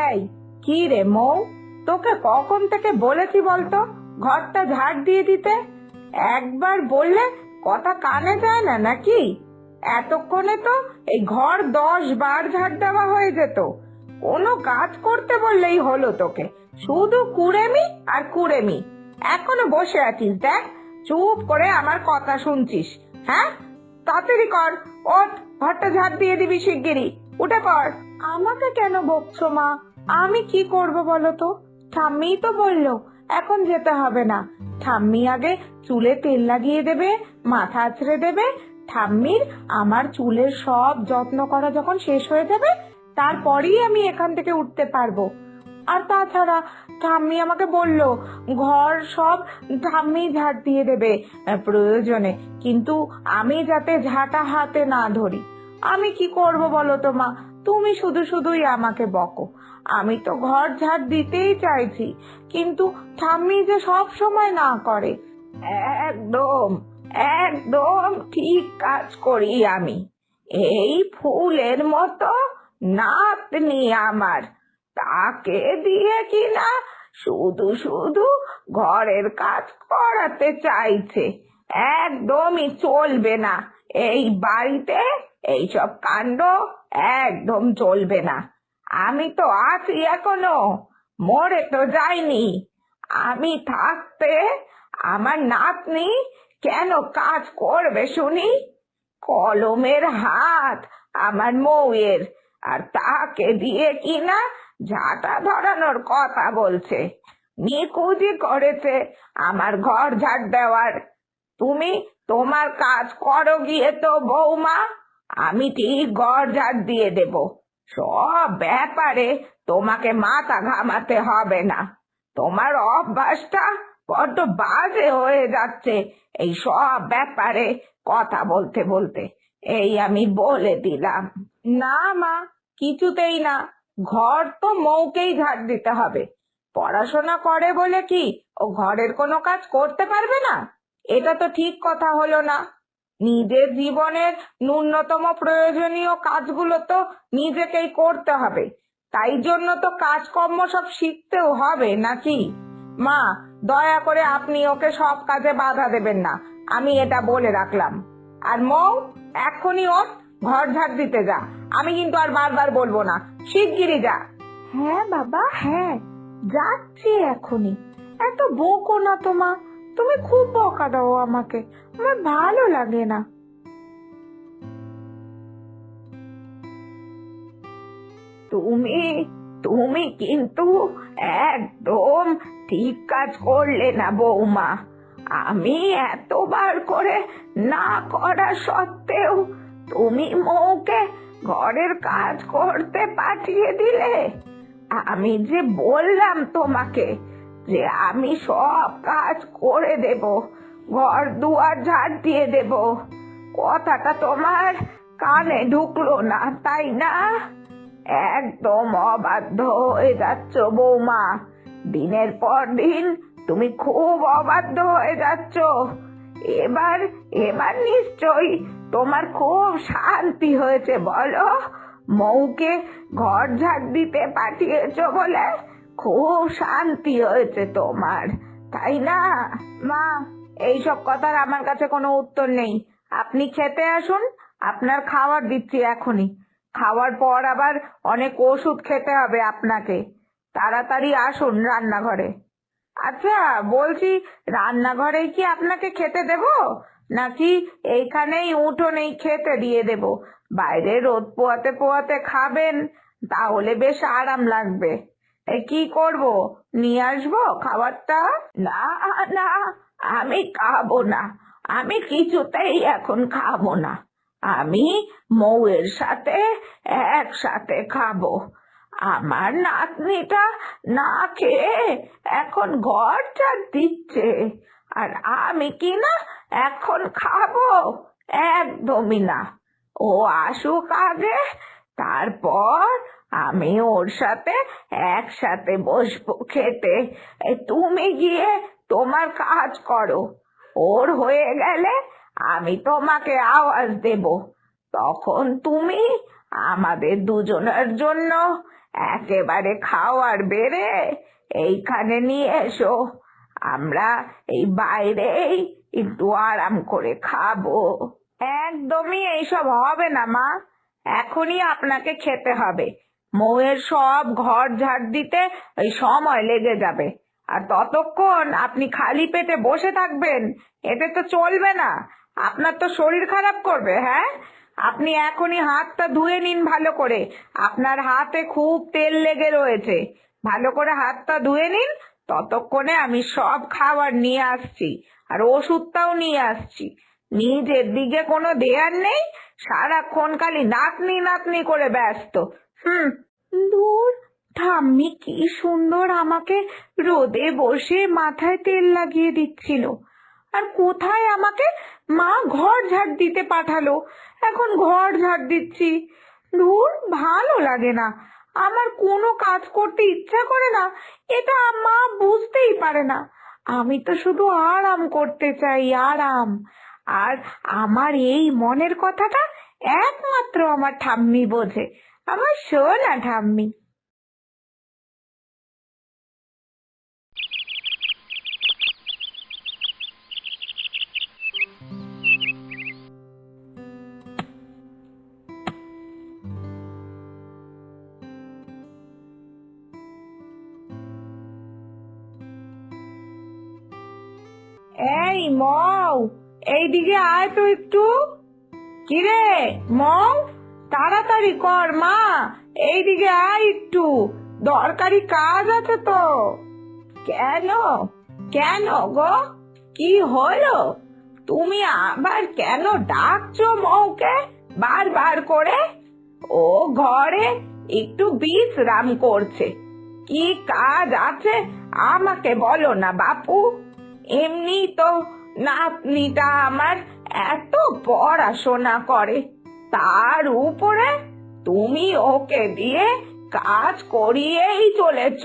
এই, কি রে মৌ, তোকে কখন থেকে বলেছি বলতো ঘরটা ঝাড় দিয়ে দিতে? একবার বললে কথা কানে যায় না নাকি? এতক্ষণে তো এই ঘর 10 বার ঝাড় দেওয়া হয়ে যেত। কোনো কাজ করতে বললেই হলো তোকে, শুধু কুড়েমি আর কুড়েমি। এখনো বসে আছিস দেখ, চুপ করে আমার কথা শুনছিস? হ্যাঁ, তাড়াতাড়ি কর, ওঠ, ঘরটা ঝাড় দিয়ে দিবি শিগগিরই, উঠে পড়। আমাকে কেন বকছো মা? আমি কি করব বলো তো? ঠাম্মি তো বললো এখন যেতে হবে না। ঠাম্মি আগে চুলে তেল লাগিয়ে দেবে, মাথা আঁচড়ে দেবে। ঠাম্মির আমার চুলের সব যত্ন করা যখন শেষ হয়ে যাবে, তারপরেই আমি এখান থেকে উঠতে পারবো। আর তাছাড়া ঠাম্মি আমাকে বললো ঘর সব ঠাম্মি ঝাড় দিয়ে দেবে প্রয়োজনে, কিন্তু আমি যাতে ঝাঁটা হাতে না ধরি। আমি কি করব বলো তো মা? তুমি শুধু শুধুই আমাকে বকো। আমি তো ঘর ঝাড় দিতেই চাইছি, কিন্তু ঠাম্মি যে সব সময় না করে। একদম একদম ঠিক কাজ করি আমি। এই ফুলের মতো নাতনি আমার, তাকে দিয়ে কিনা শুধু শুধু ঘরের কাজ করাতে চাইছে। একদমই চলবে না এই বাড়িতে, এইসব কাণ্ড একদম চলবে না। আমি তো আছি এখনো, মরে তো যাইনি। আমি থাকতে আমার নাতনি কেন কাজ করবে শুনি? কলমের হাত আমার মৌয়ের, আর তাকে দিয়ে কিনা ঝাঁটা ধরানোর কথা বলছে। নিকুচি করেছে আমার ঘর ঝাড় দেওয়ার। তুমি তোমার কাজ করো গিয়ে তো বৌমা, আমি ঠিক ঘর ঝাড় দিয়ে দেব। সব ব্যাপারে তোমাকে মাথা ঘামাতে হবে না। তোমার অভ্যাসটা বড্ড বাজে হয়ে যাচ্ছে এই সব ব্যাপারে কথা বলতে বলতে, এই আমি বলে দিলাম। না মা, কিছুতেই না। ঘর তো মৌকেই ঝাড় দিতে হবে। পড়াশোনা করে বলে কি ও ঘরের কোনো কাজ করতে পারবে না? এটা তো ঠিক কথা হলো না। নিজের জীবনের ন্যূনতম প্রয়োজনীয় কাজগুলো তো নিজেকেই করতে হবে। তাই জন্য তো কাজকর্ম সব শিখতেও হবে নাকি? মা, দয়া করে আপনি ওকে সব কাজে বাধা দেবেন না, আমি এটা বলে রাখলাম। আর মৌ, এক্ষুনি ওঠ, ঘর ঝাড় দিতে যা। আমি কিন্তু আর বারবার বলবো না, শিগগিরই যা। হ্যাঁ বাবা, হ্যাঁ, যাচ্ছি এখনই। এত বকো না তো মা, তুমি খুব বকা দাও আমাকে, আমার ভালো লাগে না। তুমি তুমি কিন্তু একদম ঠিক কাজ করলে না বৌমা। আমি এতবার করে না করা সত্ত্বেও তুমি মৌকে ঘরের কাজ করতে পাঠিয়ে দিলে। আমি যে বললাম তোমাকে যে আমি সব কাজ করে দেব, ঘর দুয়ার ঝাড় দিয়ে দেব, কথাটা তোমার কানে ঢুকলো না তাই না? একদম অবাধ্য হয়ে যাচ্ছ বৌমা, দিনের পর দিন তুমি খুব অবাধ্য হয়ে যাচ্ছ। এবার এবার নিশ্চয়ই তোমার খুব শান্তি হয়েছে বলো? মৌকে ঘর ঝাড় দিতে পাঠিয়েছো বলে খুব শান্তি হয়েছে তোমার, তাই না? মা, এইসব কথার আমার কাছে কোনো উত্তর নেই। আপনি খেতে আসুন, আপনার খাবার দিচ্ছি এখনই। খাওয়ার পর আবার অনেক ওষুধ খেতে হবে আপনাকে। তাড়াতাড়ি আসুন রান্নাঘরে। আচ্ছা, বলছি, রান্নাঘরেই কি আপনাকে খেতে দেব, নাকি এইখানেই উঠোনেই খেতে দিয়ে দেব? বাইরে রোদ পোয়াতে পোয়াতে খাবেন, তাহলে বেশ আরাম লাগবে। কি করব, নিয়ে আসবো খাবারটা? না না, আমি খাবো না, আমি কিছুতেই এখন খাবো না। আমি মৌয়ের সাথে একসাথে খাবো। আমার নাতনিটা না খেয়ে এখন ঘর ঝাড় দিচ্ছে, আর আমি কি না এখন খাবো? একদমই না। ও আসুক আগে, তারপর আমি ওর সাথে একসাথে বসবো খেতে। তুমি গিয়ে তোমার কাজ করো, ওর হয়ে গেলে আমি তোমাকে আওয়াজ দেব। তখন তুমি আমাদের দুজনের জন্য একেবারে খাওয়ার বেড়ে এইখানে নিয়ে এসো, আমরা এই বাইরেই একটু আরাম করে খাবো। একদমই এইসব হবে না মা, এখনই আপনাকে খেতে হবে। মৌয়ের সব ঘর ঝাড় দিতে ওই সময় লেগে যাবে, আর ততক্ষণ আপনি খালি পেটে বসে থাকবেন, এতে তো চলবে না। আপনার তো শরীর খারাপ করবে। হ্যাঁ, আপনি এখনই হাতটা ধুয়ে নিন ভালো করে, আপনার হাতে খুব তেল লেগে রয়েছে। ভালো করে হাতটা ধুয়ে নিন, ততক্ষণে আমি সব খাবার নিয়ে আসছি, আর ওষুধটাও নিয়ে আসছি। নিজের দিকে কোনো ধ্যান নেই, সারাক্ষণ খালি নাতনি নাতনি করে ব্যস্ত। দূর, ঠাম্মি কি সুন্দর আমাকে রোদে বসে মাথায় তেল লাগিয়ে দিচ্ছিল, আর কোথায় আমাকে মা ঘর ঝাড় দিতে পাঠালো, এখন ঘর ঝাড় দিচ্ছি। দূর, ভালো লাগে না, আমার কোনো কাজ করতে ইচ্ছা করে না, এটা মা বুঝতেই পারে না। আমি তো শুধু আরাম করতে চাই, আরাম। আর আমার এই মনের কথাটা একমাত্র আমার ঠাম্মি বোঝে, আমার সোনা ঠাম্মি। এই মৌ, এইদিকে আয় তো একটু। কিরে মৌ, তাড়াতাড়ি কর মা, এইদিকে আয় একটু, দরকারি কাজ আছে তো। কেন কেন গো, কি হলো? তুমি আবার কেন ডাকছো মৌকে বারবার করে? ও ঘরে একটু বিশ্রাম করছে, কি কাজ আছে আমাকে বলো না বাপু। এমনি তো নাতনিটা আমার এত পড়াশোনা করে, তার উপরে তুমি ওকে দিয়ে কাজ করিয়েই চলেছ।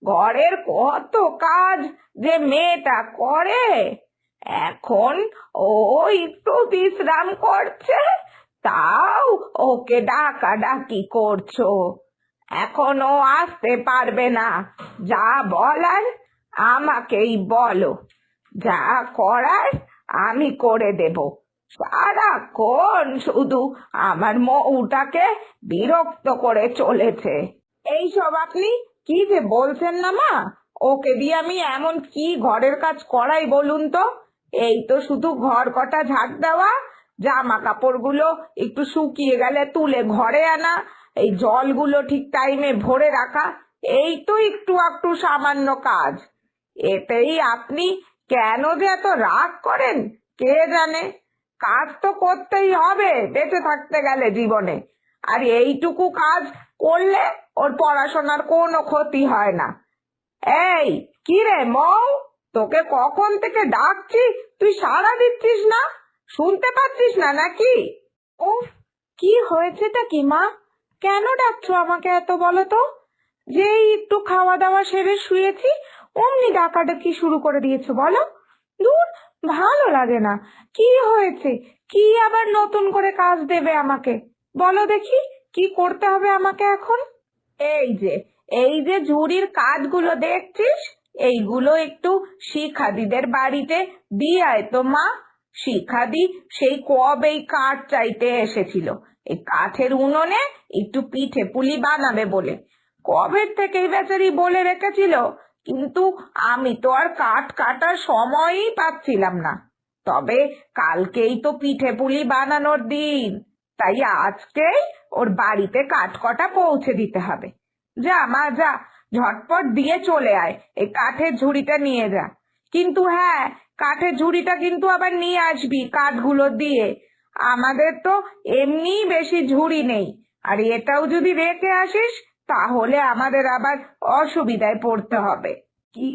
ঘরের কত কাজ যে মেয়েটা করে, এখন ও একটু বিশ্রাম করছে, তাও ওকে ডাকাডাকি করছো। এখনো আসতে পারবে না, যা বলার আমাকেই বলো, যা করার আমি করে দেব। সারাক্ষণ শুধু আমার মৌটাকে বিরক্ত করে চলেছে। এইসব আপনি কি যে বলছেন না মা, ওকে দিয়ে আমি এমন কি ঘরের কাজ করাই বলুন তো? এই তো শুধু ঘর কটা ঝাড় দেওয়া, জামা কাপড়গুলো একটু শুকিয়ে গেলে তুলে ঘরে আনা, এই জলগুলো ঠিক টাইমে ভরে রাখা, এই তো একটু একটু সামান্য কাজ। এতেই আপনি কেন যে এত রাগ করেন কে জানে। কাজ তো করতেই হবে বেঁচে থাকতে গেলে জীবনে, আর এইটুকু কাজ করলে ওর পড়াশোনার কোনো ক্ষতি হয় না। এই, কি রে মৌ, তোকে কখন থেকে ডাকছি, তুই সাড়া দিচ্ছিস না, শুনতে পাচ্ছিস না নাকি? উফ, কি হয়েছেটা কি মা, কেন ডাকছো আমাকে এত বলো তো? যেই একটু খাওয়া দাওয়া সেরে শুয়েছি, অমনি ডাকাডাকি শুরু করে দিয়েছো বলো। দূর, ভালো লাগে না। কি হয়েছে, কি আবার নতুন করে কাজ দেবে আমাকে? বলো দেখি, কি করতে হবে আমাকে এখন? এই যে এই যে ঝুড়ির কাজগুলো দেখছিস, এইগুলো একটু শিখাদিদের বাড়িতে দিয়ে আয় তো মা। শিখাদি সেই কবেই কাঠ চাইতে এসেছিল, এই কাঠের উনুনে একটু পিঠে পুলি বানাবে বলে। কবের থেকেই বেচারি বলে রেখেছিল, কিন্তু আমি তো আর কাঠ কাটার সময়ই পাচ্ছিলাম না। তবে কালকেই তো পিঠে পুলি বানানোর দিন, তাই আজকেই ওর বাড়িতে কাঠ কটা পৌঁছে দিতে হবে। যা মা যা, ঝটপট দিয়ে চলে আয়, এই কাঠের ঝুড়িটা নিয়ে যা। কিন্তু হ্যাঁ, কাঠের ঝুড়িটা কিন্তু আবার নিয়ে আসবি কাঠগুলো দিয়ে, আমাদের তো এমনিই বেশি ঝুড়ি নেই, আর এটাও যদি রেখে আসিস তাহলে আমাদের আবার অসুবিধায় পড়তে হবে। কি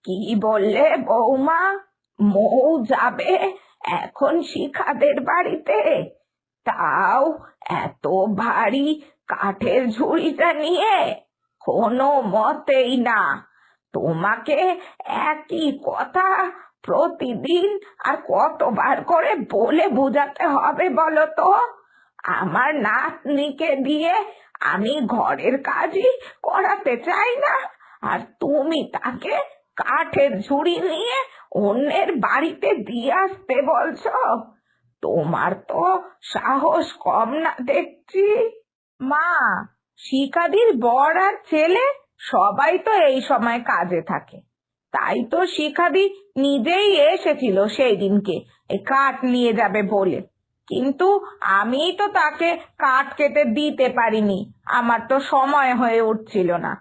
কি বললে বৌমা, মৌ যাবে এখন শিখাদের বাড়িতে? তাও এত ভারী কাঠের ঝুড়িটা নিয়ে? কোনো মতেই না। তোমাকে একই কথা প্রতিদিন আর কতবার করে বলে বোঝাতে হবে বলো তো? আমার নাতনিকে দিয়ে আমি ঘরের কাজই করাতে চাই না, আর তুমি তাকে কাঠের ঝুড়ি নিয়ে অন্যের বাড়িতে দিয়ে আসতে বলছো? তোমার তো সাহস কম না দেখছি। মা, শিখাদির বর আর ছেলে সবাই তো এই সময় কাজে থাকে, তাই তো শিখাদি নিজেই এসেছিল সেই দিনকে এই কাঠ নিয়ে যাবে বলে। কিন্তু আমি তো তাকে কাঠ কেটে দিতে পারিনি, আমার তো সময় হয়ে উঠছিল না।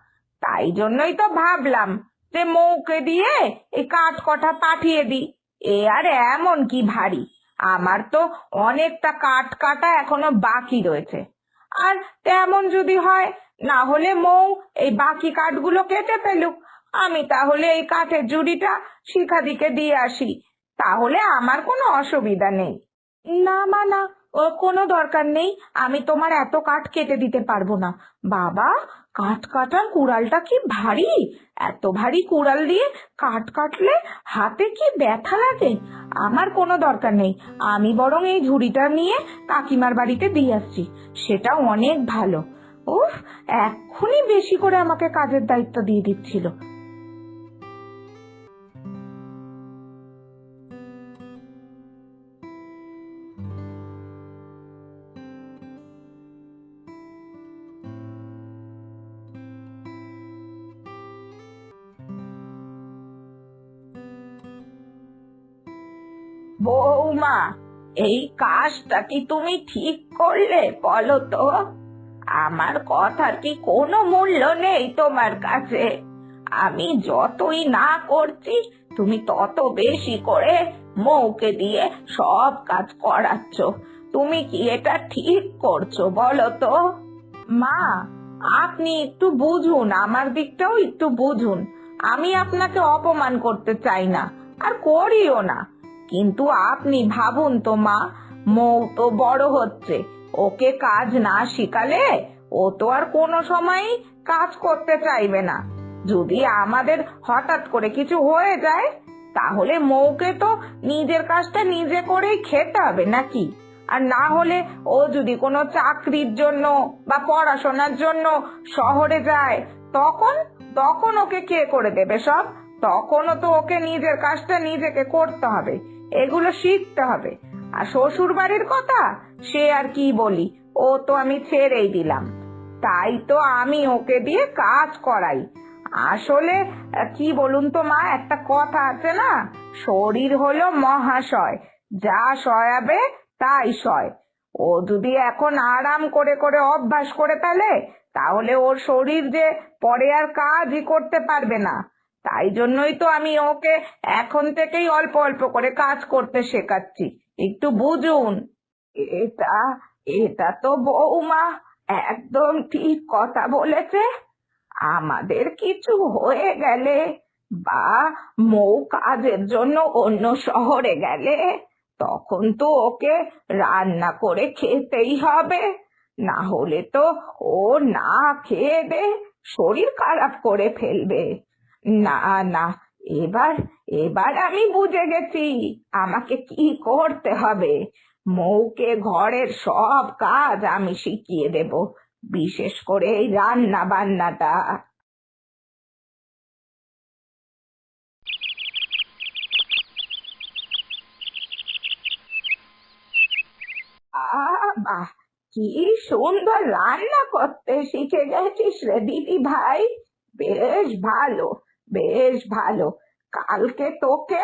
তাই জন্যই তো ভাবলাম যে মৌকে দিয়ে এই কাঠ কটা পাঠিয়ে দিই। এ আর এমন কি ভারী, আমার তো অনেকটা কাঠ কাটা এখনো বাকি রয়েছে। আর তেমন যদি হয়, না হলে মৌ এই বাকি কাঠগুলো কেটে ফেলুক, আমি তাহলে এই কাঠের জুড়িটা শিখাদিকে দিয়ে আসি, তাহলে আমার কোনো অসুবিধা নেই। না মা না, ও কোনো দরকার নেই, আমি তোমার এত কাঠ কেটে দিতে পারবো না। বাবা, কাঠ কাটার কুড়ালটা কি ভারী, এত ভারী কুড়াল দিয়ে কাঠ কাটলে হাতে কি ব্যথা লাগে। আমার কোনো দরকার নেই, আমি বরং এই ঝুড়িটা নিয়ে কাকিমার বাড়িতে দিয়ে আসছি, সেটা অনেক ভালো। উফ, এক্ষুনি বেশি করে আমাকে কাজের দায়িত্ব দিয়ে দিচ্ছিল। বৌমা, এই কাজটা কি তুমি ঠিক করলে বলো তো? আমার কথার কি কোনো মূল্য নেই তোমার কাছে? আমি যতই না করছি, তুমি তত বেশি করে মৌকে দিয়ে সব কাজ করাচ্ছ। তুমি কি এটা ঠিক করছো বলো তো? মা, আপনি একটু বুঝুন, আমার দিকটাও একটু বুঝুন। আমি আপনাকে অপমান করতে চাই না, আর করিও না, কিন্তু আপনি ভাবুন তো মা, মৌ তো বড় হচ্ছে, ওকে কাজ না শিখালে ও তো আর কোনো সময়ই কাজ করতে চাইবে না। যদি আমাদের হঠাৎ করে কিছু হয়ে যায়, তাহলে মৌকে তো নিজের কাজটা নিজে করেই খেতে হবে নাকি? আর না হলে ও যদি কোনো চাকরির জন্য বা পড়াশোনার জন্য শহরে যায়, তখন তখন ওকে কে করে দেবে সব? তখনও তো ওকে নিজের কাজটা নিজেকে করতে হবে, এগুলো শিখতে হবে। আর শ্বশুর বাড়ির কথা সে আর কি বলি, ও তো আমি ছেড়েই দিলাম। তাই তো আমি ওকে দিয়ে কাজ করাই। আসলে কি বলুন তো মা, একটা কথা আছে না, শরীর হলো মহাশয়, যা সয়াবে তাই সয়। ও যদি এখন আরাম করে করে অভ্যাস করে ফেলে, তাহলে ওর শরীর যে পরে আর কাজই করতে পারবে না। তাই জন্যই তো আমি ওকে এখন থেকেই অল্প অল্প করে কাজ করতে শেখাচ্ছি, একটু বুঝুন। এটা এটা তো বৌমা একদম ঠিক কথা বলেছে। আমাদের কিছু হয়ে গেলে বা মৌ কাজের জন্য অন্য শহরে গেলে, তখন তো ওকে রান্না করে খেতেই হবে, না হলে তো ও না খেয়ে দে শরীর খারাপ করে ফেলবে। না না, এবার এবার আমি বুঝে গেছি আমাকে কি করতে হবে। মৌকে ঘরের সব কাজ আমি শিখিয়ে দেব, বিশেষ করে এই রান্না বান্নাটা। বাহ, কি সুন্দর রান্না করতে শিখে গেছিস রে দিদি ভাই। বেশ ভালো, বেশ ভালো। কালকে তোকে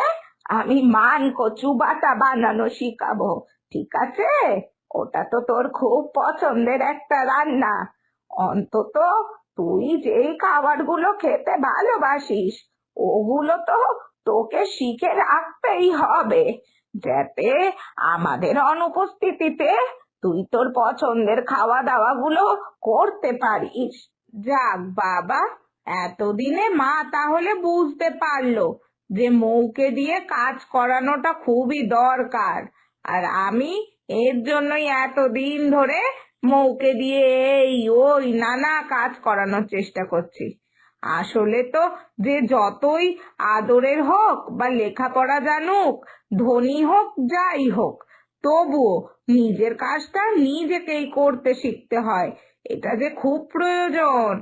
আমি মান কচু বাটা বানানো শিখাবো, ঠিক আছে? ওটা তো তোর খুব পছন্দের একটা রান্না। অন্তত তুই যেই খাবারগুলো খেতে ভালোবাসিস, ওগুলো তো তোকে শিখে রাখতেই হবে, যাতে আমাদের অনুপস্থিতিতে তুই তোর পছন্দের খাওয়া দাওয়া গুলো করতে পারিস। যাক বাবা, এতদিনে মা তাহলে বুঝতে পারলো যে মৌকে দিয়ে কাজ করানোটা খুবই দরকার। আর আমি এর জন্যই এতদিন ধরে মৌকে দিয়ে এই ওই নানা কাজ করানোর চেষ্টা করছি। আসলে তো যে যতই আদরের হোক বা লেখাপড়া জানুক, ধনী হোক যাই হোক, তবুও নিজের কাজটা নিজেকেই করতে শিখতে হয়। এটা যে খুব প্রয়োজন।